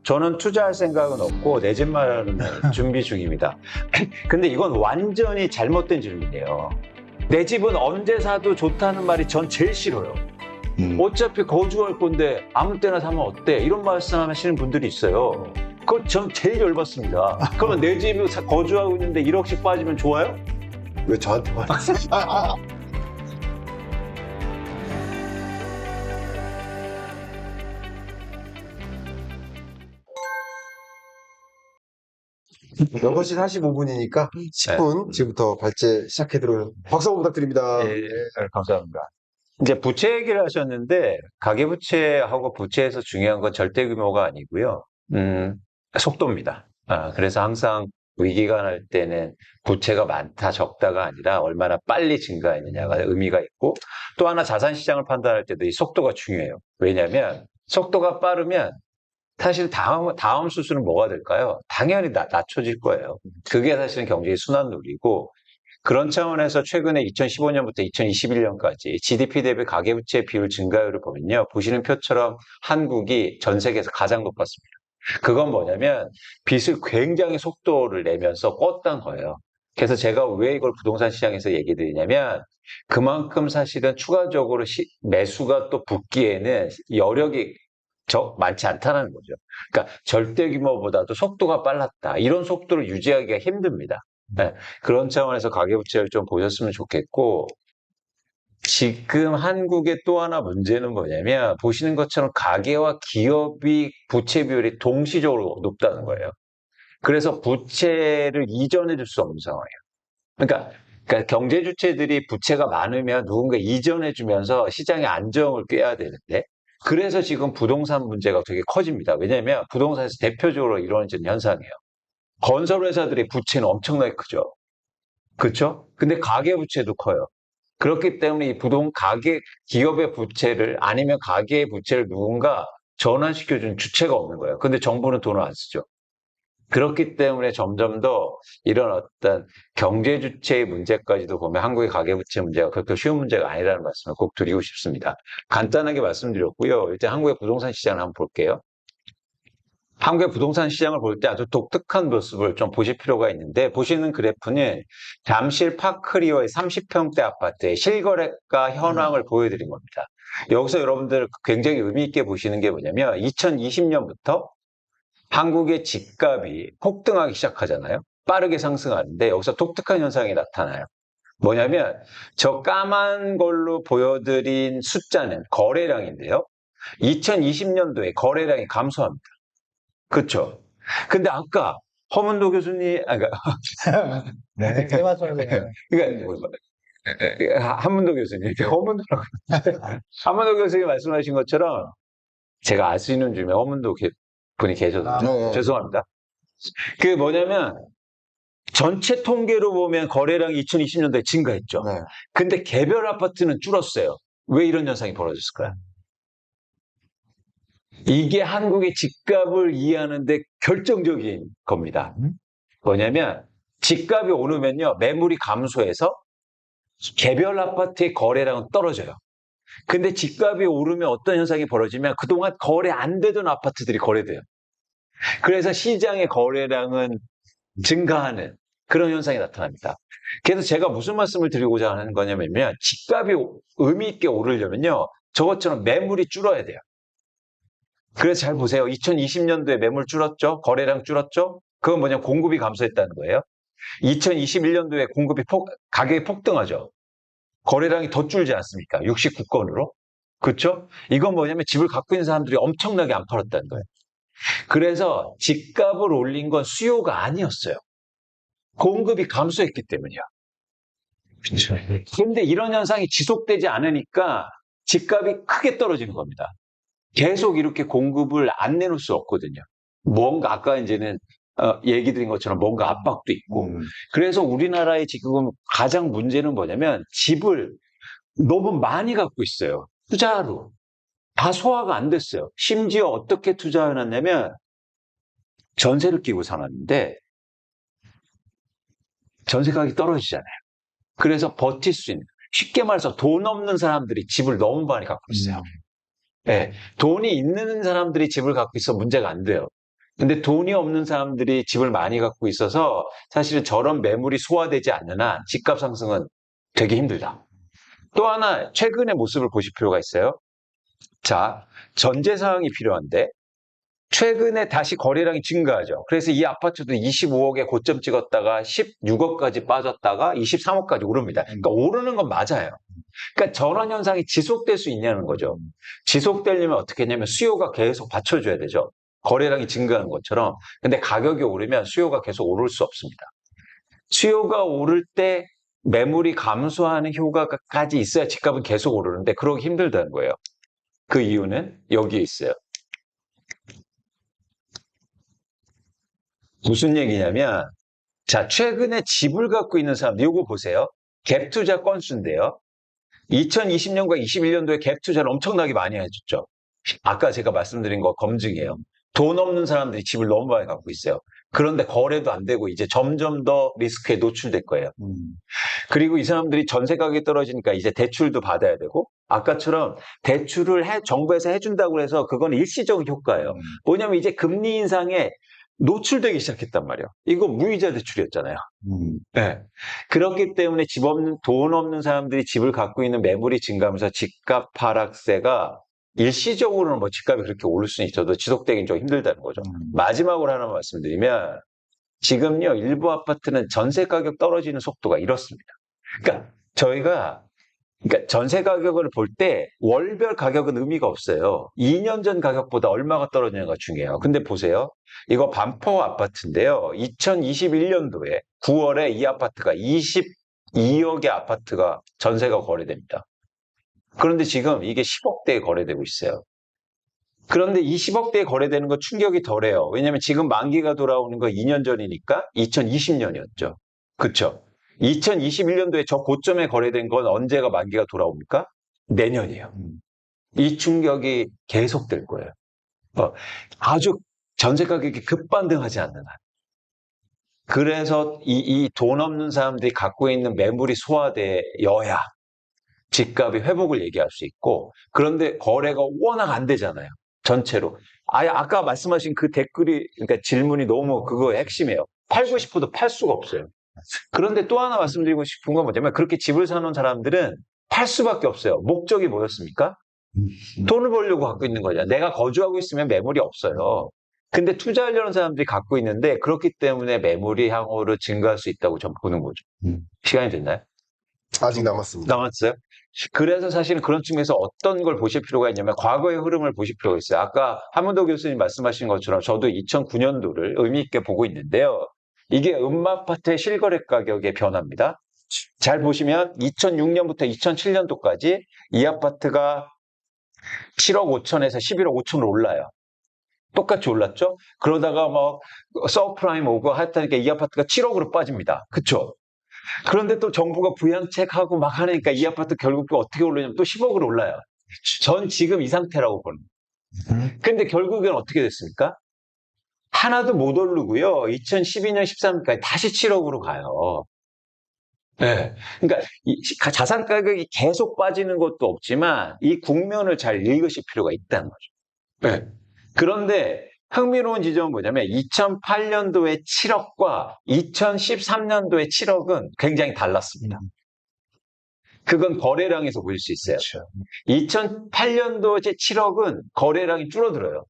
저는 투자할 생각은 없고 내 집 마련은 준비 중입니다. 근데 이건 완전히 잘못된 질문이에요. 내 집은 언제 사도 좋다는 말이 전 제일 싫어요. 어차피 거주할 건데 아무 때나 사면 어때? 이런 말씀하시는 분들이 있어요. 그거 전 제일 열받습니다. 그러면 내 집에 거주하고 있는데 1억씩 빠지면 좋아요? 왜 저한테 말하세요? 여섯 시 45분이니까 10분 지금부터 발제 시작해드리도록 박수 한번 부탁드립니다. 예, 감사합니다. 이제 부채 얘기를 하셨는데 가계부채하고 부채에서 중요한 건 절대 규모가 아니고요. 속도입니다. 그래서 항상 위기가 날 때는 부채가 많다 적다가 아니라 얼마나 빨리 증가했느냐가 의미가 있고, 또 하나 자산시장을 판단할 때도 이 속도가 중요해요. 왜냐하면 속도가 빠르면 사실 다음 수순은 뭐가 될까요? 당연히 낮춰질 거예요. 그게 사실은 경제의 순환율이고, 그런 차원에서 최근에 2015년부터 2021년까지 GDP 대비 가계부채 비율 증가율을 보면요. 보시는 표처럼 한국이 전 세계에서 가장 높았습니다. 그건 뭐냐면 빚을 굉장히 속도를 내면서 껐던 거예요. 그래서 제가 왜 이걸 부동산 시장에서 얘기 드리냐면, 그만큼 사실은 추가적으로 매수가 또 붙기에는 여력이 많지 않다는 거죠. 그러니까 절대 규모보다도 속도가 빨랐다. 이런 속도를 유지하기가 힘듭니다. 네, 그런 차원에서 가계부채를 좀 보셨으면 좋겠고, 지금 한국의 또 하나 문제는 뭐냐면 보시는 것처럼 가계와 기업이 부채 비율이 동시적으로 높다는 거예요. 그래서 부채를 이전해 줄 수 없는 상황이에요. 그러니까 경제 주체들이 부채가 많으면 누군가 이전해 주면서 시장의 안정을 꾀야 되는데, 그래서 지금 부동산 문제가 되게 커집니다. 왜냐하면 부동산에서 대표적으로 이루어지는 현상이에요. 건설회사들의 부채는 엄청나게 크죠. 그렇죠? 근데 가계부채도 커요. 그렇기 때문에 이 기업의 부채를, 아니면 가계의 부채를 누군가 전환시켜준 주체가 없는 거예요. 근데 정부는 돈을 안 쓰죠. 그렇기 때문에 점점 더 이런 어떤 경제 주체의 문제까지도 보면 한국의 가계부채 문제가 그렇게 쉬운 문제가 아니라는 말씀을 꼭 드리고 싶습니다. 간단하게 말씀드렸고요. 이제 한국의 부동산 시장을 한번 볼게요. 한국의 부동산 시장을 볼 때 아주 독특한 모습을 좀 보실 필요가 있는데, 보시는 그래프는 잠실 파크리어의 30평대 아파트의 실거래가 현황을 보여드린 겁니다. 여기서 여러분들 굉장히 의미 있게 보시는 게 뭐냐면 2020년부터 한국의 집값이 폭등하기 시작하잖아요. 빠르게 상승하는데 여기서 독특한 현상이 나타나요. 뭐냐면 저 까만 걸로 보여드린 숫자는 거래량인데요. 2020년도에 거래량이 감소합니다. 그렇죠? 근데 아까 허문도 교수님, 네, 말씀하세요. 그러니까 한문도 교수님, 허문도라고 한문도 교수님이 말씀하신 것처럼 제가 알 수 있는 중에 허문도 분이 계셔서 죄송합니다. 그게 뭐냐면 전체 통계로 보면 거래량이 2020년도에 증가했죠. 네. 근데 개별 아파트는 줄었어요. 왜 이런 현상이 벌어졌을까요? 이게 한국의 집값을 이해하는데 결정적인 겁니다. 뭐냐면 집값이 오르면요, 매물이 감소해서 개별 아파트의 거래량은 떨어져요. 근데 집값이 오르면 어떤 현상이 벌어지면 그동안 거래 안 되던 아파트들이 거래돼요. 그래서 시장의 거래량은 증가하는 그런 현상이 나타납니다. 그래서 제가 무슨 말씀을 드리고자 하는 거냐면, 집값이 의미 있게 오르려면요, 저것처럼 매물이 줄어야 돼요. 그래서 잘 보세요. 2020년도에 매물 줄었죠? 거래량 줄었죠? 그건 뭐냐면 공급이 감소했다는 거예요. 2021년도에 가격이 폭등하죠? 거래량이 더 줄지 않습니까? 69건으로. 그렇죠? 이건 뭐냐면 집을 갖고 있는 사람들이 엄청나게 안 팔았다는 거예요. 그래서 집값을 올린 건 수요가 아니었어요. 공급이 감소했기 때문이야. 그렇죠. 근데 이런 현상이 지속되지 않으니까 집값이 크게 떨어지는 겁니다. 계속 이렇게 공급을 안 내놓을 수 없거든요. 뭔가 아까 이제는 얘기 드린 것처럼 뭔가 압박도 있고. 그래서 우리나라의 지금 가장 문제는 뭐냐면 집을 너무 많이 갖고 있어요. 투자로. 다 소화가 안 됐어요. 심지어 어떻게 투자해놨냐면 전세를 끼고 사놨는데 전세 가격이 떨어지잖아요. 그래서 버틸 수 있는, 쉽게 말해서 돈 없는 사람들이 집을 너무 많이 갖고 있어요. 네, 돈이 있는 사람들이 집을 갖고 있어 문제가 안 돼요. 근데 돈이 없는 사람들이 집을 많이 갖고 있어서 사실은 저런 매물이 소화되지 않는 한 집값 상승은 되게 힘들다. 또 하나 최근의 모습을 보실 필요가 있어요. 자, 전제 사항이 필요한데 최근에 다시 거래량이 증가하죠. 그래서 이 아파트도 25억에 고점 찍었다가 16억까지 빠졌다가 23억까지 오릅니다. 그러니까 오르는 건 맞아요. 그러니까 전환 현상이 지속될 수 있냐는 거죠. 지속되려면 어떻게 했냐면 수요가 계속 받쳐줘야 되죠. 거래량이 증가하는 것처럼. 근데 가격이 오르면 수요가 계속 오를 수 없습니다. 수요가 오를 때 매물이 감소하는 효과까지 있어야 집값은 계속 오르는데 그러기 힘들다는 거예요. 그 이유는 여기에 있어요. 무슨 얘기냐면, 자, 최근에 집을 갖고 있는 사람들, 이거 보세요. 갭 투자 건수인데요. 2020년과 21년도에 갭 투자를 엄청나게 많이 해줬죠. 아까 제가 말씀드린 거 검증이에요. 돈 없는 사람들이 집을 너무 많이 갖고 있어요. 그런데 거래도 안 되고 이제 점점 더 리스크에 노출될 거예요. 그리고 이 사람들이 전세 가격이 떨어지니까 이제 대출도 받아야 되고 아까처럼 대출을 정부에서 해준다고 해서 그건 일시적 효과예요. 뭐냐면 이제 금리 인상에 노출되기 시작했단 말이에요. 이거 무이자 대출이었잖아요. 네. 그렇기 때문에 돈 없는 사람들이 집을 갖고 있는 매물이 증가하면서 집값 하락세가 일시적으로는 뭐 집값이 그렇게 오를 수는 있어도 지속되긴 좀 힘들다는 거죠. 마지막으로 하나 말씀드리면 지금요 일부 아파트는 전세 가격 떨어지는 속도가 이렇습니다. 그러니까 저희가 전세 가격을 볼 때 월별 가격은 의미가 없어요. 2년 전 가격보다 얼마가 떨어지냐가 중요해요. 근데 보세요. 이거 반포 아파트인데요. 2021년도에 9월에 이 아파트가 22억의 아파트가 전세가 거래됩니다. 그런데 지금 이게 10억대에 거래되고 있어요. 그런데 이 10억대에 거래되는 거 충격이 덜해요. 왜냐하면 지금 만기가 돌아오는 거 2년 전이니까 2020년이었죠. 그렇죠? 2021년도에 저 고점에 거래된 건 언제가 만기가 돌아옵니까? 내년이에요. 이 충격이 계속될 거예요. 아주 전세 가격이 급반등하지 않는 한. 그래서 이 돈 없는 사람들이 갖고 있는 매물이 소화되어야 집값이 회복을 얘기할 수 있고, 그런데 거래가 워낙 안 되잖아요. 전체로. 아까 말씀하신 그 댓글이, 그러니까 질문이 너무 그거의 핵심이에요. 팔고 싶어도 팔 수가 없어요. 그런데 또 하나 말씀드리고 싶은 건 뭐냐면 그렇게 집을 사놓은 사람들은 팔 수밖에 없어요. 목적이 뭐였습니까? 돈을 벌려고 갖고 있는 거잖아요. 내가 거주하고 있으면 매물이 없어요. 근데 투자하려는 사람들이 갖고 있는데 그렇기 때문에 매물이 향후로 증가할 수 있다고 전 보는 거죠. 시간이 됐나요? 아직 남았습니다. 남았어요? 그래서 사실은 그런 측면에서 어떤 걸 보실 필요가 있냐면 과거의 흐름을 보실 필요가 있어요. 아까 한문도 교수님 말씀하신 것처럼 저도 2009년도를 의미 있게 보고 있는데요. 이게 음마아파트의 실거래 가격의 변화입니다. 잘 보시면 2006년부터 2007년도까지 이 아파트가 7억 5천에서 11억 5천으로 올라요. 똑같이 올랐죠? 그러다가 막 서프라임 오고 하여튼 이 아파트가 7억으로 빠집니다. 그쵸? 그런데 또 정부가 부양책하고 막 하니까 이 아파트 결국 또 어떻게 오르냐면 또 10억으로 올라요. 전 지금 이 상태라고 보는 거예요. 근데 결국엔 어떻게 됐습니까? 하나도 못 오르고요. 2012년, 13년까지 다시 7억으로 가요. 네. 그러니까 자산 가격이 계속 빠지는 것도 없지만 이 국면을 잘 읽으실 필요가 있다는 거죠. 네. 그런데 흥미로운 지점은 뭐냐면 2008년도의 7억과 2013년도의 7억은 굉장히 달랐습니다. 그건 거래량에서 보일 수 있어요. 그렇죠. 2008년도의 7억은 거래량이 줄어들어요.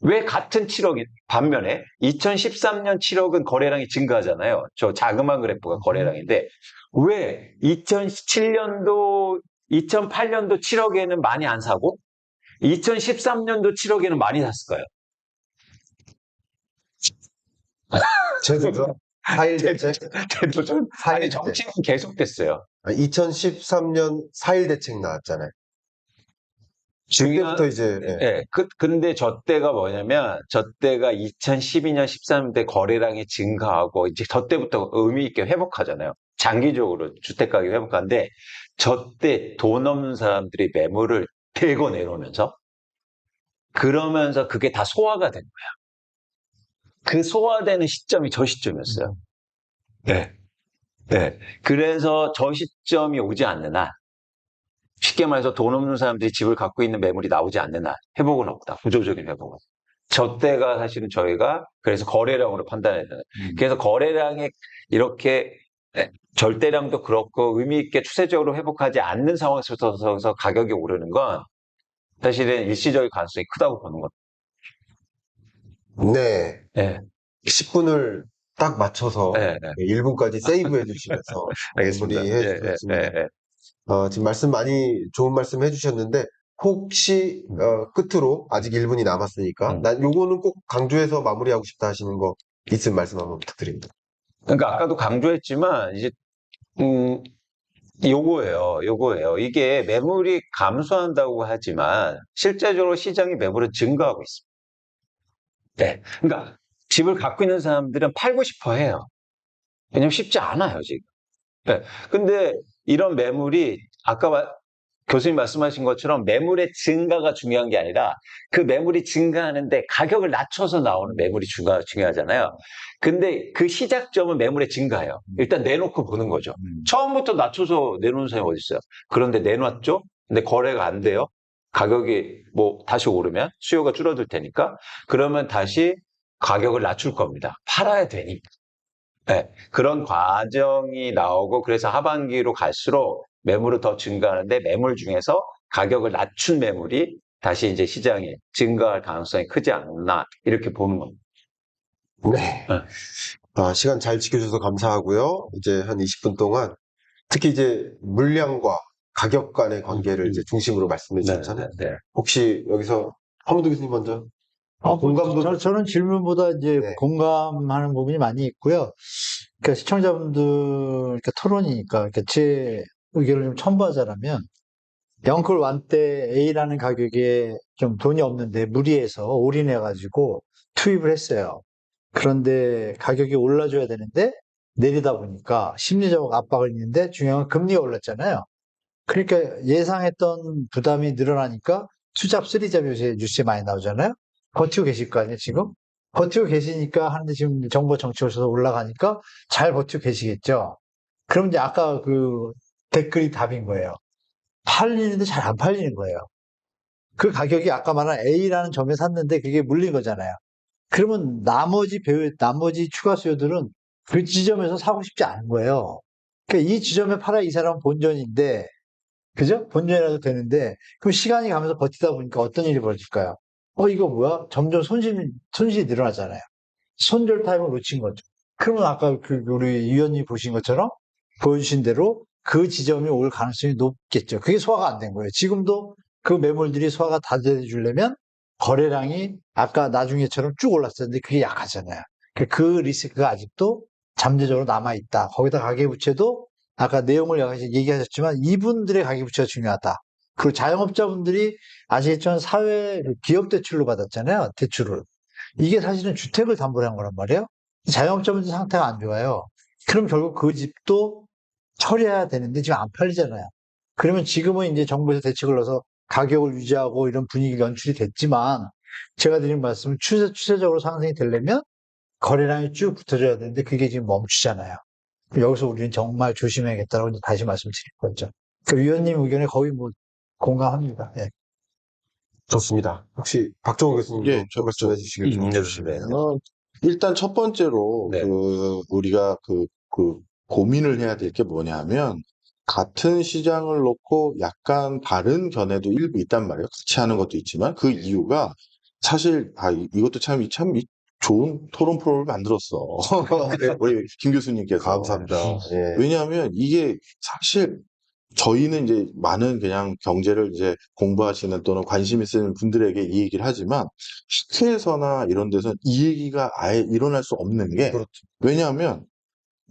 왜 같은 7억이 반면에 2013년 7억은 거래량이 증가하잖아요. 저 자그마한 그래프가 거래량인데 왜 2007년도, 2008년도 7억에는 많이 안 사고 2013년도 7억에는 많이 샀을까요? 제도죠. 4일 대책. 대도전? 아니, 4일 정책은 계속됐어요. 2013년 4일 대책 나왔잖아요. 그때부터 이제 네, 근데 저 때가 뭐냐면, 저 때가 2012년, 13년 거래량이 증가하고, 이제 저 때부터 의미 있게 회복하잖아요. 장기적으로 주택가격이 회복하는데, 저 때 돈 없는 사람들이 매물을 대거 내놓으면서, 그러면서 그게 다 소화가 된 거야. 그 소화되는 시점이 저 시점이었어요. 네. 네. 그래서 저 시점이 오지 않는 한, 쉽게 말해서 돈 없는 사람들이 집을 갖고 있는 매물이 나오지 않는 한 회복은 없다. 구조적인 회복은. 저때가 사실은 저희가 그래서 거래량으로 판단해야 되는. 그래서 거래량이 이렇게 절대량도 그렇고 의미 있게 추세적으로 회복하지 않는 상황에서 가격이 오르는 건 사실은 일시적인 가능성이 크다고 보는 겁니다. 네. 네, 10분을 딱 맞춰서 네, 네. 1분까지 세이브해 주시면서 알겠습니다. 마무리해 예, 예, 주셨습니다. 예, 예. 지금 말씀 많이 좋은 말씀 해주셨는데 혹시 끝으로 아직 1분이 남았으니까 난 요거는 꼭 강조해서 마무리하고 싶다 하시는 거 있으면 말씀 한번 부탁드립니다. 그러니까 아까도 강조했지만 이제 요거예요. 이게 매물이 감소한다고 하지만 실제적으로 시장의 매물은 증가하고 있습니다. 네. 그러니까 집을 갖고 있는 사람들은 팔고 싶어 해요. 왜냐면 쉽지 않아요, 지금. 네. 근데 이런 매물이 교수님 말씀하신 것처럼 매물의 증가가 중요한 게 아니라 그 매물이 증가하는데 가격을 낮춰서 나오는 매물이 중요하잖아요. 근데 그 시작점은 매물의 증가예요. 일단 내놓고 보는 거죠. 처음부터 낮춰서 내놓는 사람이 어디 있어요? 그런데 내놨죠? 근데 거래가 안 돼요? 가격이 뭐 다시 오르면 수요가 줄어들 테니까 그러면 다시 가격을 낮출 겁니다. 팔아야 되니까. 네, 그런 과정이 나오고 그래서 하반기로 갈수록 매물은 더 증가하는데 매물 중에서 가격을 낮춘 매물이 다시 이제 시장에 증가할 가능성이 크지 않나 이렇게 보는 겁니다. 네. 네. 시간 잘 지켜주셔서 감사하고요. 이제 한 20분 동안 특히 이제 물량과 가격 간의 관계를 이제 중심으로 말씀해 주셨잖아요. 네. 혹시 여기서 하문도 교수님 먼저 공감도 저는 질문보다 이제 네. 공감하는 부분이 많이 있고요. 그러니까 시청자분들, 그러니까 토론이니까, 그러니까 제 의견을 좀 첨부하자면, 영클 완때 A라는 가격에 좀 돈이 없는데 무리해서 올인해가지고 투입을 했어요. 그런데 가격이 올라줘야 되는데 내리다 보니까 심리적 압박을 있는데 중요한 건 금리가 올랐잖아요. 그러니까 예상했던 부담이 늘어나니까 투잡, 쓰리잡 요새 뉴스에 많이 나오잖아요. 버티고 계실 거 아니에요, 지금? 버티고 계시니까 하는데 지금 정부 정치 오셔서 올라가니까 잘 버티고 계시겠죠. 그럼 이제 아까 그 댓글이 답인 거예요. 팔리는데 잘 안 팔리는 거예요. 그 가격이 아까 말한 A라는 점에 샀는데 그게 물린 거잖아요. 그러면 나머지 추가 수요들은 그 지점에서 사고 싶지 않은 거예요. 그러니까 이 지점에 팔아 이 사람은 본전인데, 그죠? 본전이라도 되는데, 그럼 시간이 가면서 버티다 보니까 어떤 일이 벌어질까요? 이거 뭐야? 점점 손실이 늘어나잖아요. 손절 타임을 놓친 거죠. 그러면 아까 우리 위원님 보신 것처럼 보여주신 대로 그 지점이 올 가능성이 높겠죠. 그게 소화가 안 된 거예요. 지금도 그 매물들이 소화가 다 되주려면 거래량이 아까 나중에처럼 쭉 올랐었는데 그게 약하잖아요. 그 리스크가 아직도 잠재적으로 남아있다. 거기다 가계부채도 아까 내용을 얘기하셨지만 이분들의 가계부채가 중요하다. 그리고 자영업자분들이 아시겠지만 기업 대출로 받았잖아요. 대출을. 이게 사실은 주택을 담보로 한 거란 말이에요. 자영업자분들 상태가 안 좋아요. 그럼 결국 그 집도 처리해야 되는데 지금 안 팔리잖아요. 그러면 지금은 이제 정부에서 대책을 넣어서 가격을 유지하고 이런 분위기 연출이 됐지만 제가 드린 말씀은 추세적으로 상승이 되려면 거래량이 쭉 붙어줘야 되는데 그게 지금 멈추잖아요. 여기서 우리는 정말 조심해야겠다라고 다시 말씀드릴 거죠. 그 위원님 의견에 거의 뭐 공감합니다. 예. 좋습니다. 혹시 박정호 교수님도 예, 말씀해 주시겠습니까? 네. 일단 첫 번째로 네. 우리가 고민을 해야 될 게 뭐냐면 같은 시장을 놓고 약간 다른 견해도 일부 있단 말이에요. 같이 하는 것도 있지만 그 이유가 사실 이것도 참 좋은 토론 프로를 만들었어. 우리 김 교수님께서. 감사합니다. 예. 왜냐하면 이게 사실 저희는 이제 많은 그냥 경제를 이제 공부하시는 또는 관심 있는 분들에게 이 얘기를 하지만 학회에서나 이런 데서 이 얘기가 아예 일어날 수 없는 게 그렇죠. 왜냐하면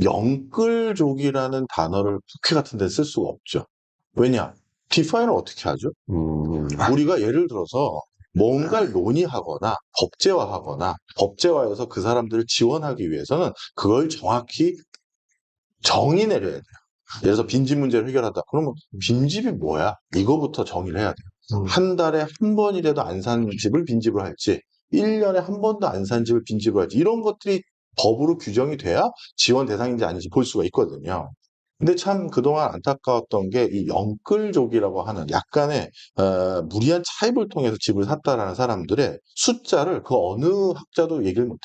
영끌족이라는 단어를 국회 같은 데 쓸 수가 없죠. 왜냐? 디파인을 어떻게 하죠? 우리가 예를 들어서 뭔가를 논의하거나 법제화해서 그 사람들을 지원하기 위해서는 그걸 정확히 정의 내려야 돼요. 예를 들어서 빈집 문제를 해결하다. 그러면 빈집이 뭐야? 이거부터 정의를 해야 돼요. 한 달에 한 번이라도 안 산 집을 빈집으로 할지 1년에 한 번도 안 산 집을 빈집으로 할지 이런 것들이 법으로 규정이 돼야 지원 대상인지 아닌지 볼 수가 있거든요. 근데 참 그동안 안타까웠던 게 이 영끌족이라고 하는 약간의 무리한 차입을 통해서 집을 샀다라는 사람들의 숫자를 그 어느 학자도 얘기를 못해요.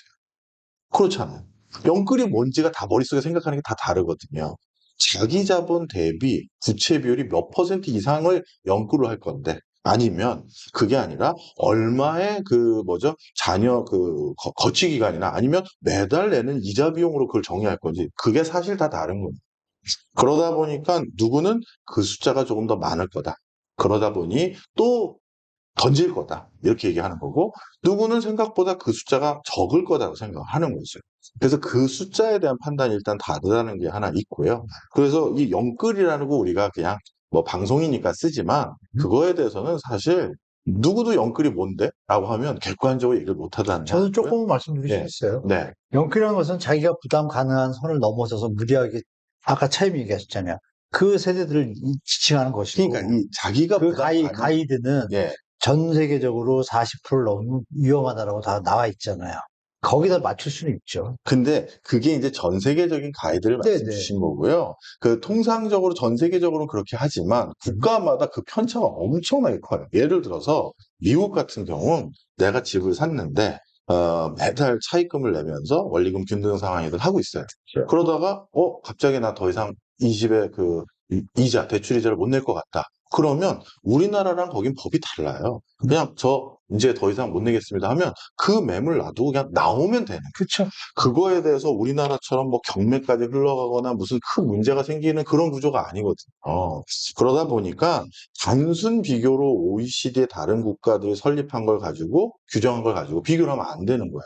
그렇잖아요. 영끌이 뭔지가 다 머릿속에 생각하는 게 다 다르거든요. 자기 자본 대비 부채 비율이 몇 퍼센트 이상을 영끌을 할 건데, 아니면 그게 아니라 얼마의 그 뭐죠? 자녀 그 거치 기간이나 아니면 매달 내는 이자 비용으로 그걸 정의할 건지, 그게 사실 다 다른 거예요. 그러다 보니까 누구는 그 숫자가 조금 더 많을 거다. 그러다 보니 또 던질 거다. 이렇게 얘기하는 거고, 누구는 생각보다 그 숫자가 적을 거다라고 생각하는 거죠. 그래서 그 숫자에 대한 판단이 일단 다르다는 게 하나 있고요. 그래서 이 영끌이라는 거 우리가 그냥 뭐 방송이니까 쓰지만, 그거에 대해서는 사실 누구도 영끌이 뭔데? 라고 하면 객관적으로 얘기를 못 하다는 게 저도 하고요. 조금 말씀드릴 수 네. 있어요. 네. 영끌이라는 것은 자기가 부담 가능한 선을 넘어서서 무리하게, 아까 차이미 얘기하셨잖아요. 그 세대들을 지칭하는 것이고, 그러니까 이 자기가 그 부담 가능- 가이드는 예. 전 세계적으로 40%를 넘으면 위험하다라고 다 나와 있잖아요. 거기다 맞출 수는 있죠. 근데 그게 이제 전 세계적인 가이드를 말씀 네네. 주신 거고요. 그 통상적으로 전 세계적으로는 그렇게 하지만 국가마다 그 편차가 엄청나게 커요. 예를 들어서 미국 같은 경우는 내가 집을 샀는데 매달 차입금을 내면서 원리금 균등 상환이들 하고 있어요. 그러다가 갑자기 나 더 이상 이 집에 그 이자, 대출 이자를 못 낼 것 같다. 그러면 우리나라랑 거긴 법이 달라요. 그냥 저 이제 더 이상 못 내겠습니다 하면 그 매물 놔두고 그냥 나오면 되는 거예요. 그렇죠. 그거에 대해서 우리나라처럼 뭐 경매까지 흘러가거나 무슨 큰 문제가 생기는 그런 구조가 아니거든요. 그러다 보니까 단순 비교로 OECD의 다른 국가들이 설립한 걸 가지고 규정한 걸 가지고 비교를 하면 안 되는 거예요.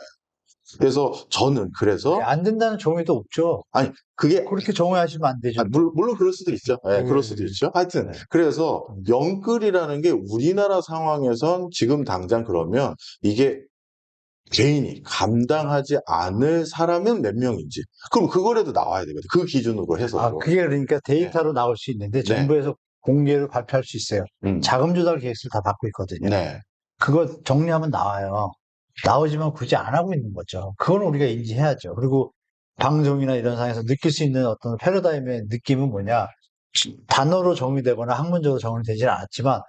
그래서 저는 그래서 안 된다는 정의도 없죠. 아니 그게 그렇게 정의하시면 안 되죠. 물론 그럴 수도 있죠. 예, 그럴 수도 있죠. 하여튼 네. 그래서 영끌이라는 게 우리나라 상황에선 지금 당장 그러면 이게 개인이 감당하지 않을 사람은 몇 명인지. 그럼 그거라도 나와야 되거든요. 그 기준으로 해서. 그게 그러니까 데이터로 나올 수 있는데 네. 정부에서 공개를 발표할 수 있어요. 자금 조달 계획서를 다 받고 있거든요. 네. 그거 정리하면 나와요. 나오지만 굳이 안 하고 있는 거죠. 그건 우리가 인지해야죠. 그리고 방송이나 이런 상에서 느낄 수 있는 어떤 패러다임의 느낌은 뭐냐? 단어로 정의되거나 학문적으로 정의되지는 않았지만,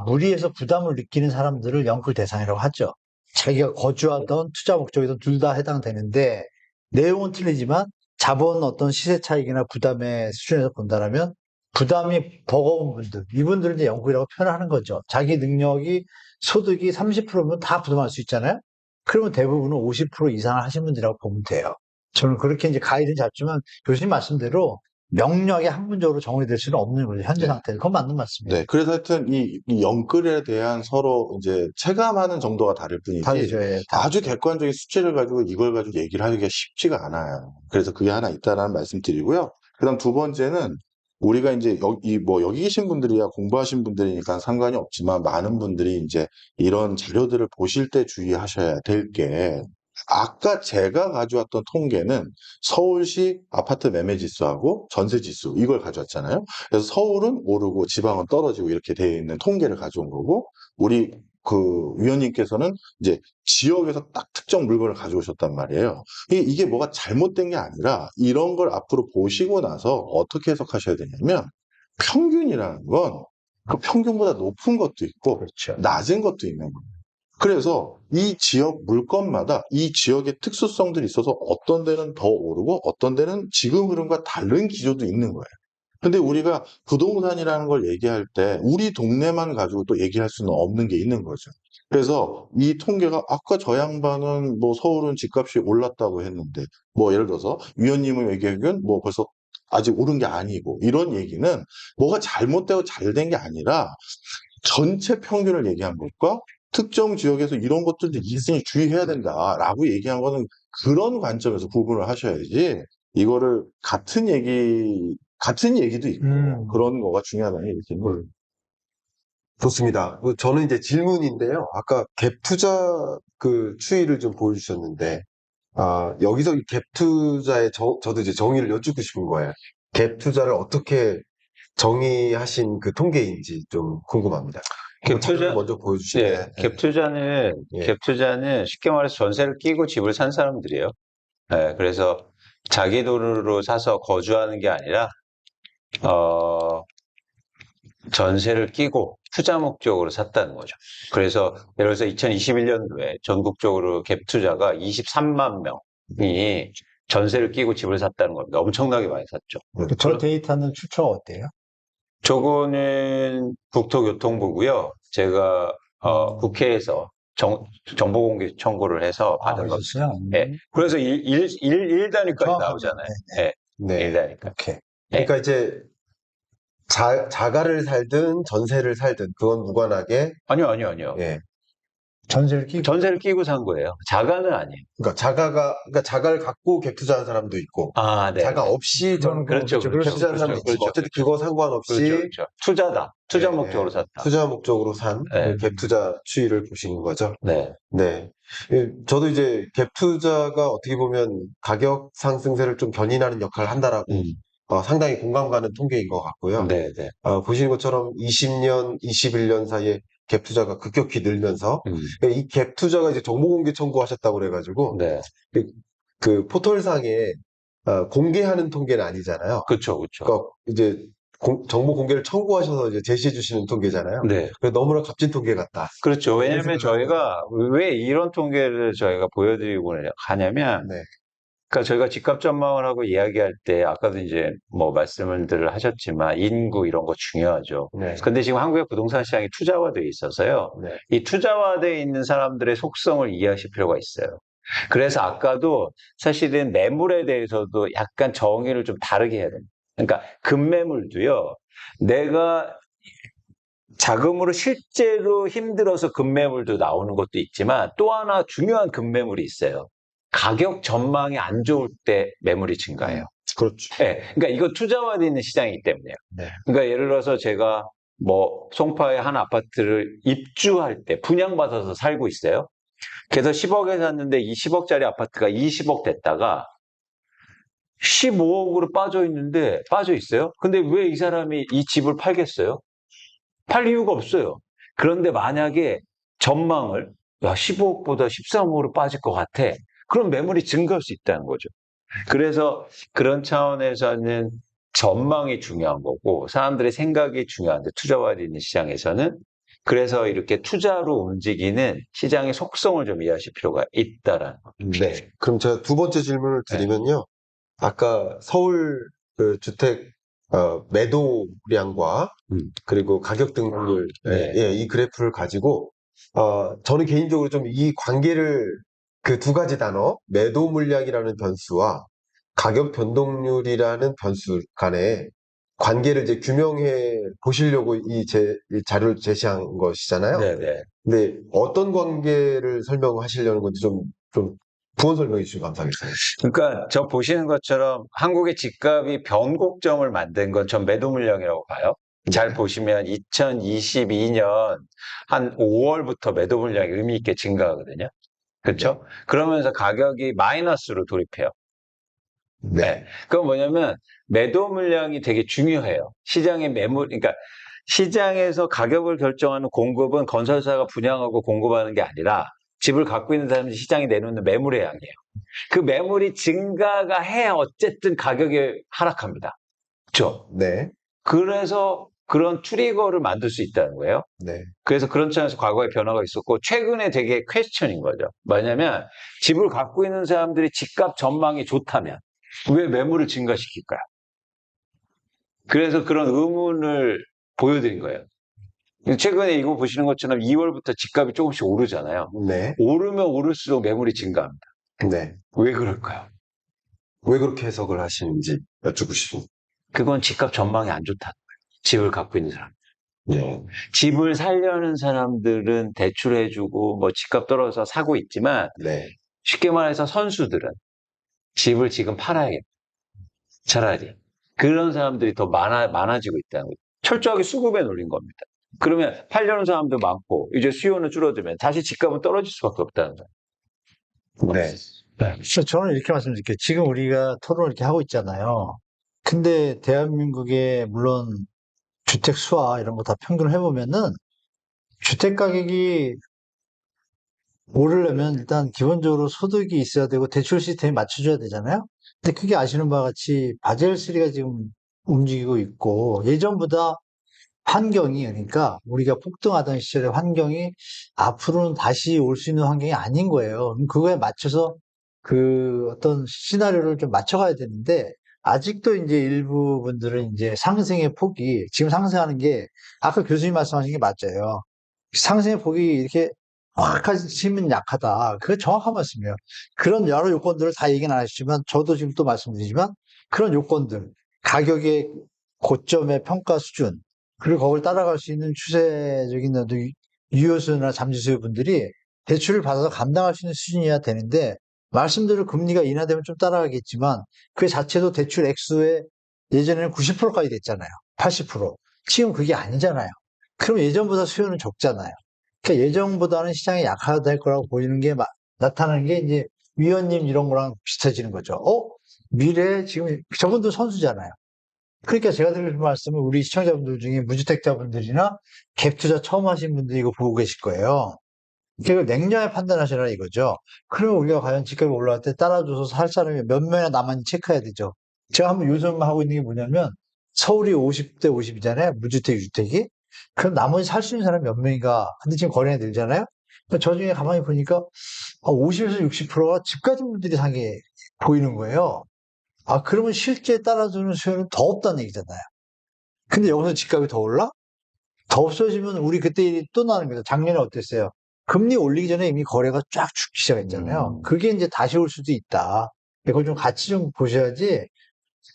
무리해서 부담을 느끼는 사람들을 영끌 대상이라고 하죠. 자기가 거주하던 투자 목적이든 둘 다 해당되는데, 내용은 틀리지만 자본 어떤 시세 차익이나 부담의 수준에서 본다라면 부담이 버거운 분들, 이분들은 이제 영끌이라고 표현하는 거죠. 자기 능력이 소득이 30%면 다 부담할 수 있잖아요. 그러면 대부분은 50% 이상을 하신 분들이라고 보면 돼요. 저는 그렇게 이제 가이드는 잡지만 교수님 말씀대로 명료하게 학문적으로 정리될 수는 없는 거죠. 현재 네. 상태는. 그건 맞는 말씀이에요. 네. 그래서 하여튼 이 영끌에 대한 서로 이제 체감하는 정도가 다를 뿐이지 다르죠. 예, 다. 아주 객관적인 수치를 가지고 이걸 가지고 얘기를 하기가 쉽지가 않아요. 그래서 그게 하나 있다라는 말씀 드리고요. 그다음 두 번째는 우리가 이제 여기 계신 분들이야 공부하신 분들이니까 상관이 없지만 많은 분들이 이제 이런 자료들을 보실 때 주의하셔야 될 게 아까 제가 가져왔던 통계는 서울시 아파트 매매 지수하고 전세 지수 이걸 가져왔잖아요. 그래서 서울은 오르고 지방은 떨어지고 이렇게 되어 있는 통계를 가져온 거고 우리 그 위원님께서는 이제 지역에서 딱 특정 물건을 가져오셨단 말이에요. 이게 뭐가 잘못된 게 아니라 이런 걸 앞으로 보시고 나서 어떻게 해석하셔야 되냐면 평균이라는 건 그 평균보다 높은 것도 있고 그렇죠. 낮은 것도 있는 거예요. 그래서 이 지역 물건마다 이 지역의 특수성들이 있어서 어떤 데는 더 오르고 어떤 데는 지금 흐름과 다른 기조도 있는 거예요. 근데 우리가 부동산이라는 걸 얘기할 때 우리 동네만 가지고 또 얘기할 수는 없는 게 있는 거죠. 그래서 이 통계가 아까 저 양반은 뭐 서울은 집값이 올랐다고 했는데 뭐 예를 들어서 위원님의 얘기하기엔 뭐 벌써 아직 오른 게 아니고 이런 얘기는 뭐가 잘못되고 잘된 게 아니라 전체 평균을 얘기한 것과 특정 지역에서 이런 것들도 있으니 주의해야 된다라고 얘기한 거는 그런 관점에서 구분을 하셔야지 이거를 같은 얘기도 있고 그런 거가 중요하다는 얘기인 거예요. 좋습니다. 저는 이제 질문인데요. 아까 갭 투자 그 추이를 좀 보여주셨는데, 여기서 이 갭 투자의 저도 이제 정의를 여쭙고 싶은 거예요. 갭 투자를 어떻게 정의하신 그 통계인지 좀 궁금합니다. 갭 자료를 투자, 먼저 보여주시면. 갭 투자는, 예. 갭 투자는 쉽게 말해서 전세를 끼고 집을 산 사람들이에요. 그래서 자기 돈으로 사서 거주하는 게 아니라 어, 전세를 끼고 투자 목적으로 샀다는 거죠. 그래서 예를 들어서 2021년도에 전국적으로 갭 투자가 23만 명이 전세를 끼고 집을 샀다는 겁니다. 엄청나게 많이 샀죠. 저 데이터는 출처가 어때요? 저거는 국토교통부고요. 제가 국회에서 정보공개 청구를 해서 받은 겁니다. 그러셨어요? 예. 그래서 일 단위까지 정확하네요. 나오잖아요. 네, 예. 네. 일 단위까지. 오케이. 그러니까 이제 자가를 살든 전세를 살든 그건 무관하게 아니요. 예. 전세를 끼고. 전세를 끼고 산 거예요. 자가는 아니에요. 그러니까 자가를 갖고 갭 투자한 사람도 있고 아, 네. 자가 없이 그거는 그렇죠. 갭 투자한 사람도 있지만 그렇죠. 어쨌든 그거 상관없이 그렇죠. 투자다. 투자 예, 목적으로 샀다. 투자 목적으로 산 네. 갭 투자 추이를 보시는 거죠. 네. 네. 예, 저도 이제 갭 투자가 어떻게 보면 가격 상승세를 좀 견인하는 역할을 한다라고 상당히 공감 가는 통계인 것 같고요. 네. 보시는 것처럼 20년, 21년 사이에 갭 투자가 급격히 늘면서 이 갭 투자가 이제 정보공개 청구하셨다고 그래가지고 네. 그 포털상에 공개하는 통계는 아니잖아요. 그렇죠. 그러니까 이제 정보 공개를 청구하셔서 이제 제시해 주시는 통계잖아요. 네. 그래서 너무나 값진 통계 같다. 그렇죠. 왜냐하면 그래서 저희가 왜 이런 통계를 저희가 보여드리고 하냐면, 네. 그러니까 저희가 집값 전망을 하고 이야기할 때 아까도 이제 뭐 말씀을 하셨지만 인구 이런 거 중요하죠. 네. 근데 지금 한국의 부동산 시장이 투자화되어 있어서요. 네. 이 투자화되어 있는 사람들의 속성을 이해하실 필요가 있어요. 그래서 아까도 사실은 매물에 대해서도 약간 정의를 좀 다르게 해야 됩니다. 그러니까 급매물도요. 내가 자금으로 실제로 힘들어서 급매물도 나오는 것도 있지만 또 하나 중요한 급매물이 있어요. 가격 전망이 안 좋을 때 매물이 증가해요. 그렇죠. 네, 그러니까 이거 투자화되어 있는 시장이기 때문에요. 네. 그러니까 예를 들어서 제가 뭐 송파의 한 아파트를 입주할 때 분양받아서 살고 있어요. 그래서 10억에 샀는데 이 10억짜리 아파트가 20억 됐다가 15억으로 빠져 있어요. 근데 왜 이 사람이 이 집을 팔겠어요? 팔 이유가 없어요. 그런데 만약에 전망을 15억보다 13억으로 빠질 것 같아. 그럼 매물이 증가할 수 있다는 거죠. 그래서 그런 차원에서는 전망이 중요한 거고 사람들의 생각이 중요한데 투자화되어 있는 시장에서는 그래서 이렇게 투자로 움직이는 시장의 속성을 좀 이해하실 필요가 있다라는 겁니다. 네. 그럼 제가 두 번째 질문을 드리면요. 아까 서울 그 주택 매도량과 그리고 가격 등락률 네. 예, 이 그래프를 가지고 저는 개인적으로 좀 이 관계를 그 두 가지 단어 매도 물량이라는 변수와 가격 변동률이라는 변수 간의 관계를 이제 규명해 보시려고 이 자료를 제시한 것이잖아요. 네. 근데 어떤 관계를 설명하시려는 건지 좀 부연 설명해 주시면 감사하겠습니다. 그러니까 저 보시는 것처럼 한국의 집값이 변곡점을 만든 건 전 매도 물량이라고 봐요. 잘 보시면 2022년 한 5월부터 매도 물량이 의미 있게 증가하거든요. 그렇죠? 그러면서 가격이 마이너스로 돌입해요. 네. 그건 뭐냐면 매도 물량이 되게 중요해요. 시장의 그러니까 시장에서 가격을 결정하는 공급은 건설사가 분양하고 공급하는 게 아니라 집을 갖고 있는 사람이 시장에 내놓는 매물의 양이에요. 그 매물이 증가가 해야 어쨌든 가격이 하락합니다. 그렇죠? 네. 그래서 그런 트리거를 만들 수 있다는 거예요. 네. 그래서 그런 차원에서 과거에 변화가 있었고 최근에 되게 퀘스천인 거죠. 뭐냐면 집을 갖고 있는 사람들이 집값 전망이 좋다면 왜 매물을 증가시킬까요? 그래서 그런 의문을 보여드린 거예요. 최근에 이거 보시는 것처럼 2월부터 집값이 조금씩 오르잖아요. 네. 오르면 오를수록 매물이 증가합니다. 네. 왜 그럴까요? 왜 그렇게 해석을 하시는지 여쭙고 싶습니다. 그건 집값 전망이 안 좋다는 거예요. 집을 갖고 있는 사람. 네. 집을 살려는 사람들은 대출해주고 뭐 집값 떨어져서 사고 있지만 네. 쉽게 말해서 선수들은 집을 지금 팔아야겠다. 차라리. 그런 사람들이 더 많아지고 있다는 거죠. 철저하게 수급에 놀린 겁니다. 그러면 팔려는 사람도 많고 이제 수요는 줄어들면 다시 집값은 떨어질 수밖에 없다는 거예요. 네. 그래서 저는 이렇게 말씀드릴게요. 지금 우리가 토론을 이렇게 하고 있잖아요. 근데 대한민국의 물론 주택 수와 이런 거 다 평균을 해보면은 주택 가격이 오르려면 일단 기본적으로 소득이 있어야 되고 대출 시스템이 맞춰줘야 되잖아요. 근데 그게 아시는 바와 같이 바젤 3가 지금 움직이고 있고, 예전보다 환경이, 그러니까 우리가 폭등하던 시절의 환경이 앞으로는 다시 올 수 있는 환경이 아닌 거예요. 그럼 그거에 맞춰서 그 어떤 시나리오를 좀 맞춰가야 되는데, 아직도 이제 일부 분들은 이제 상승의 폭이, 지금 상승하는 게, 아까 교수님 말씀하신 게 맞아요. 상승의 폭이 이렇게 확 하시면 약하다. 그게 정확한 말씀이에요. 그런 여러 요건들을 다 얘기는 안 하시지만, 저도 지금 또 말씀드리지만, 그런 요건들, 가격의 고점의 평가 수준, 그리고 그걸 따라갈 수 있는 추세적인 어떤 유효수나 잠재수 분들이 대출을 받아서 감당할 수 있는 수준이어야 되는데, 말씀대로 금리가 인하되면 좀 따라가겠지만, 그 자체도 대출 액수의 예전에는 90%까지 됐잖아요. 80%. 지금 그게 아니잖아요. 그럼 예전보다 수요는 적잖아요. 그러니까 예전보다는 시장이 약화될 거라고 보이는 게 나타나는 게 이제 위원님 이런 거랑 비슷해지는 거죠. 미래에 지금 저분도 선수잖아요. 그러니까 제가 드리는 말씀은 우리 시청자분들 중에 무주택자분들이나 갭 투자 처음 하신 분들이 이거 보고 계실 거예요. 그걸 냉정하게 판단하시라 이거죠. 그러면 우리가 과연 집값이 올라갈 때 따라줘서 살 사람이 몇 명이나 남았는지 체크해야 되죠. 제가 한번 요즘 하고 있는 게 뭐냐면 서울이 50대 50이잖아요. 무주택, 유주택이. 그럼 나머지 살 수 있는 사람이 몇 명인가. 근데 지금 거래가 늘잖아요. 그러니까 저 중에 가만히 보니까 50에서 60%가 집 가진 분들이 상에 보이는 거예요. 그러면 실제 따라주는 수요는 더 없다는 얘기잖아요. 근데 여기서 집값이 더 올라? 더 없어지면 우리 그때 일이 또 나는 거죠. 작년에 어땠어요? 금리 올리기 전에 이미 거래가 쫙 죽기 시작했잖아요. 그게 이제 다시 올 수도 있다. 이걸 좀 같이 좀 보셔야지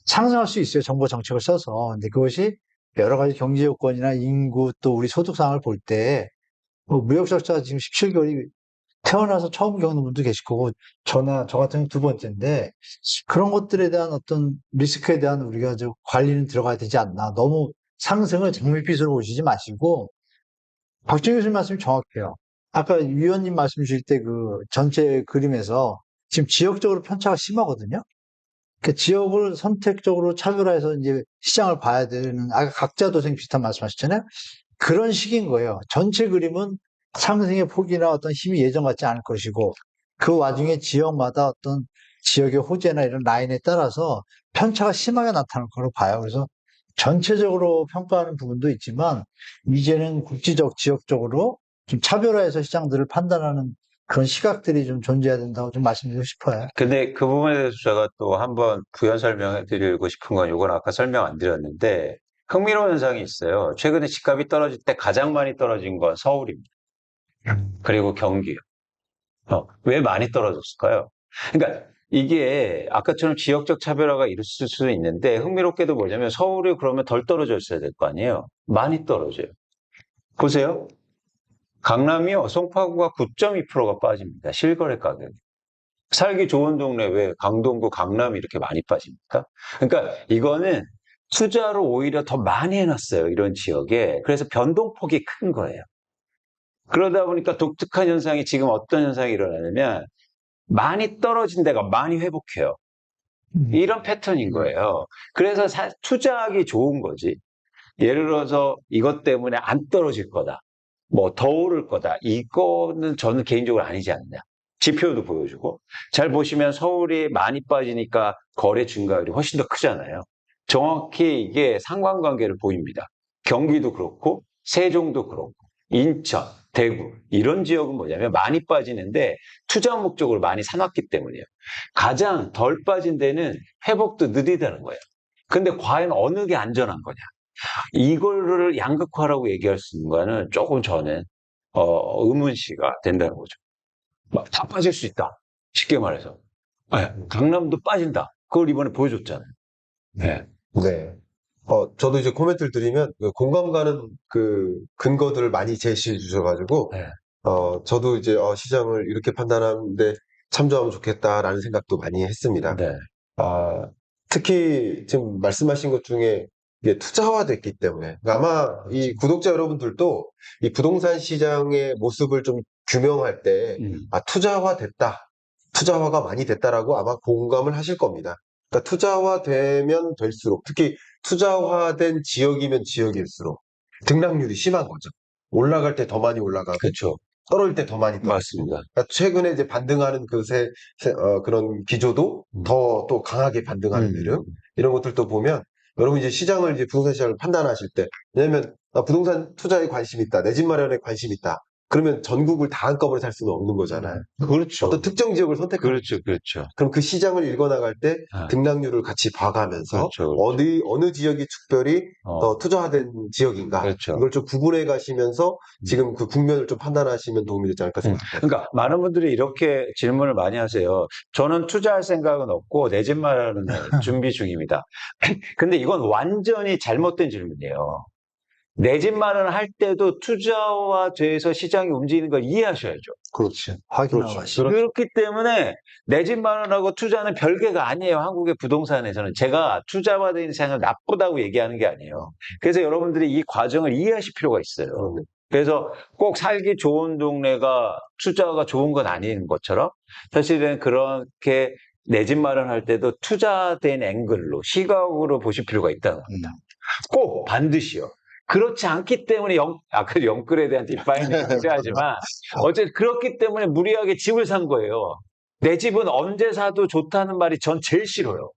상승할 수 있어요. 정부 정책을 써서. 근데 그것이 여러 가지 경제 요건이나 인구 또 우리 소득 상황을 볼 때, 뭐 무역적자가 지금 17개월이 태어나서 처음 겪는 분도 계실 거고, 저 같은 경우는 두 번째인데, 그런 것들에 대한 어떤 리스크에 대한 우리가 저 관리는 들어가야 되지 않나. 너무 상승을 장밋빛으로 보시지 마시고, 박정희 교수님 말씀이 정확해요. 아까 위원님 말씀 주실 때 그 전체 그림에서 지금 지역적으로 편차가 심하거든요. 그 지역을 선택적으로 차별화해서 이제 시장을 봐야 되는, 아까 각자 도생 비슷한 말씀하셨잖아요. 그런 식인 거예요. 전체 그림은 상승의 폭이나 어떤 힘이 예전 같지 않을 것이고, 그 와중에 지역마다 어떤 지역의 호재나 이런 라인에 따라서 편차가 심하게 나타날 거로 봐요. 그래서 전체적으로 평가하는 부분도 있지만, 이제는 국지적, 지역적으로 좀 차별화해서 시장들을 판단하는 그런 시각들이 좀 존재해야 된다고 좀 말씀드리고 싶어요. 근데 그 부분에 대해서 제가 또 한번 부연 설명해 드리고 싶은 건 이건 아까 설명 안 드렸는데 흥미로운 현상이 있어요. 최근에 집값이 떨어질 때 가장 많이 떨어진 건 서울입니다. 그리고 경기요. 왜 많이 떨어졌을까요? 그러니까 이게 아까처럼 지역적 차별화가 있을 수도 있는데 흥미롭게도 뭐냐면 서울이 그러면 덜 떨어져 있어야 될 거 아니에요. 많이 떨어져요. 보세요. 강남이요. 송파구가 9.2%가 빠집니다. 실거래 가격이. 살기 좋은 동네 왜 강동구, 강남이 이렇게 많이 빠집니까? 그러니까 이거는 투자로 오히려 더 많이 해놨어요. 이런 지역에. 그래서 변동폭이 큰 거예요. 그러다 보니까 독특한 현상이 지금 어떤 현상이 일어나냐면 많이 떨어진 데가 많이 회복해요. 이런 패턴인 거예요. 그래서 투자하기 좋은 거지. 예를 들어서 이것 때문에 안 떨어질 거다. 뭐 더 오를 거다. 이거는 저는 개인적으로 아니지 않냐. 지표도 보여주고. 잘 보시면 서울이 많이 빠지니까 거래 증가율이 훨씬 더 크잖아요. 정확히 이게 상관관계를 보입니다. 경기도 그렇고 세종도 그렇고 인천, 대구 이런 지역은 뭐냐면 많이 빠지는데 투자 목적으로 많이 사놨기 때문이에요. 가장 덜 빠진 데는 회복도 느리다는 거예요. 근데 과연 어느 게 안전한 거냐? 이거를 양극화라고 얘기할 수 있는 거는 조금 저는 의문시가 된다는 거죠. 막 다 빠질 수 있다. 쉽게 말해서. 강남도 빠진다. 그걸 이번에 보여줬잖아요. 네. 네. 저도 이제 코멘트를 드리면 그 공감 가는 그 근거들을 많이 제시해 주셔가지고 네. 저도 이제 시장을 이렇게 판단하는데 참조하면 좋겠다라는 생각도 많이 했습니다. 네. 특히 지금 말씀하신 것 중에 이게 투자화됐기 때문에 그러니까 아마 이 구독자 여러분들도 이 부동산 시장의 모습을 좀 규명할 때 투자화됐다, 투자화가 많이 됐다라고 아마 공감을 하실 겁니다. 그러니까 투자화되면 될수록 특히 투자화된 지역이면 지역일수록 등락률이 심한 거죠. 올라갈 때 더 많이 올라가고 그렇죠. 떨어질 때 더 많이 떨어지고. 맞습니다. 그러니까 최근에 이제 반등하는 그런 기조도 더 또 강하게 반등하는 흐름 이런 것들도 보면 여러분 이제 시장을 이제 부동산 시장을 판단하실 때, 왜냐면 나 부동산 투자에 관심 있다, 내 집 마련에 관심 있다. 그러면 전국을 다 한꺼번에 살 수는 없는 거잖아요. 그렇죠. 어떤 특정 지역을 선택하는 그렇죠. 그렇죠. 그럼 그 시장을 읽어나갈 때 아. 등락률을 같이 봐가면서 그렇죠. 어느 지역이 특별히 어. 더 투자된 지역인가 그렇죠. 이걸 좀 구분해 가시면서 지금 그 국면을 좀 판단하시면 도움이 되지 않을까 생각합니다. 그러니까 많은 분들이 이렇게 질문을 많이 하세요. 저는 투자할 생각은 없고 내 집 마련은 준비 중입니다. 근데 이건 완전히 잘못된 질문이에요. 내 집 마련을 할 때도 투자와 돼서 시장이 움직이는 걸 이해하셔야죠. 그렇지. 확인하고 그렇죠. 하시죠. 그렇기 때문에 내 집 마련하고 투자는 별개가 아니에요. 한국의 부동산에서는. 제가 투자와 되는 시장을 나쁘다고 얘기하는 게 아니에요. 그래서 여러분들이 이 과정을 이해하실 필요가 있어요. 그래서 꼭 살기 좋은 동네가 투자가 좋은 건 아닌 것처럼 사실은 그렇게 내 집 마련할 때도 투자된 앵글로 시각으로 보실 필요가 있다는 겁니다. 꼭 반드시요. 그렇지 않기 때문에 그 영끌에 대한 뒷바이는 필요하지만 어쨌든 그렇기 때문에 무리하게 집을 산 거예요. 내 집은 언제 사도 좋다는 말이 전 제일 싫어요.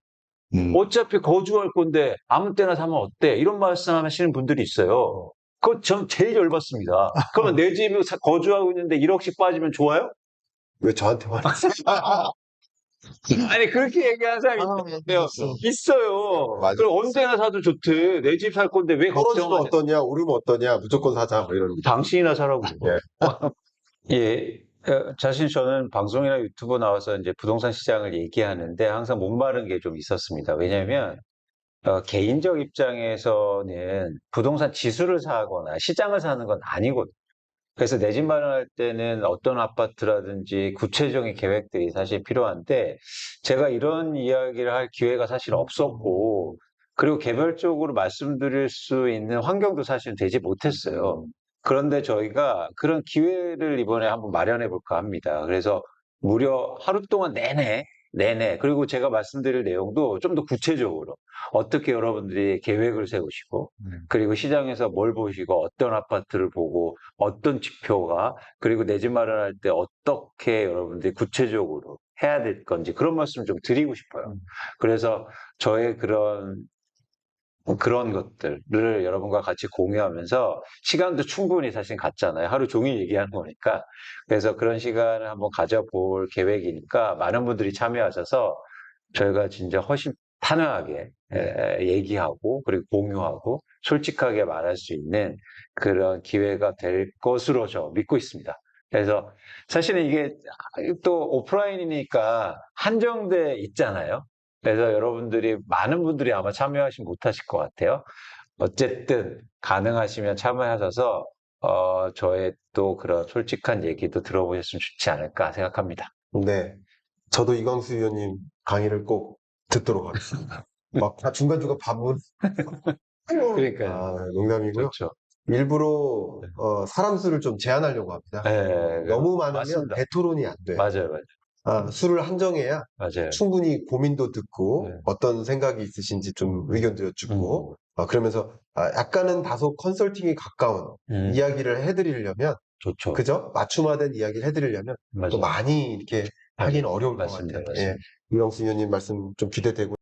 어차피 거주할 건데 아무 때나 사면 어때? 이런 말씀하시는 분들이 있어요. 그건 전 제일 열받습니다. 그러면 내 집에 거주하고 있는데 1억씩 빠지면 좋아요? 왜 저한테 말하세요? 아니 그렇게 얘기하는 사람이 있어요. 맞아. 그럼 언제나 사도 좋대. 내 집 살 건데 왜 떨어지면 걱정하냐? 어떠냐, 오르면 어떠냐, 무조건 사자 뭐 이런. 당신이나 사라고. 예, 사실 저는 방송이나 유튜브 나와서 이제 부동산 시장을 얘기하는데 항상 목마른 게 좀 있었습니다. 왜냐하면 개인적 입장에서는 부동산 지수를 사거나 시장을 사는 건 아니거든요. 그래서 내 집 마련할 때는 어떤 아파트라든지 구체적인 계획들이 사실 필요한데 제가 이런 이야기를 할 기회가 사실 없었고 그리고 개별적으로 말씀드릴 수 있는 환경도 사실 되지 못했어요. 그런데 저희가 그런 기회를 이번에 한번 마련해 볼까 합니다. 그래서 무려 하루 동안 내내 그리고 제가 말씀드릴 내용도 좀 더 구체적으로 어떻게 여러분들이 계획을 세우시고 그리고 시장에서 뭘 보시고 어떤 아파트를 보고 어떤 지표가 그리고 내 집 마련할 때 어떻게 여러분들이 구체적으로 해야 될 건지 그런 말씀 좀 드리고 싶어요. 그래서 저의 그런 것들을 여러분과 같이 공유하면서 시간도 충분히 사실 갖잖아요. 하루 종일 얘기하는 거니까. 그래서 그런 시간을 한번 가져볼 계획이니까 많은 분들이 참여하셔서 저희가 진짜 훨씬 탄회하게 얘기하고 그리고 공유하고 솔직하게 말할 수 있는 그런 기회가 될 것으로 저 믿고 있습니다. 그래서 사실은 이게 또 오프라인이니까 한정돼 있잖아요. 그래서 여러분들이 많은 분들이 아마 참여하시면 못하실 것 같아요. 어쨌든 가능하시면 참여하셔서 저의 또 그런 솔직한 얘기도 들어보셨으면 좋지 않을까 생각합니다. 네, 저도 이광수 의원님 강의를 꼭 듣도록 하겠습니다. 막 다 중간중간 반문. 그러니까요. 아, 농담이고요. 그렇죠. 일부러 사람 수를 좀 제한하려고 합니다. 네, 너무 많으면 맞습니다. 대토론이 안 돼요. 맞아요. 수를 한정해야 맞아요. 충분히 고민도 듣고 네. 어떤 생각이 있으신지 좀 의견도 여쭙고 그러면서 약간은 다소 컨설팅에 가까운 이야기를 해드리려면 좋죠. 그죠? 맞춤화된 이야기를 해드리려면 또 맞아요. 많이 이렇게 하기는 어려울 것 맞습니다. 같아요. 맞습니다. 예. 이광수 의원님 말씀 좀 기대되고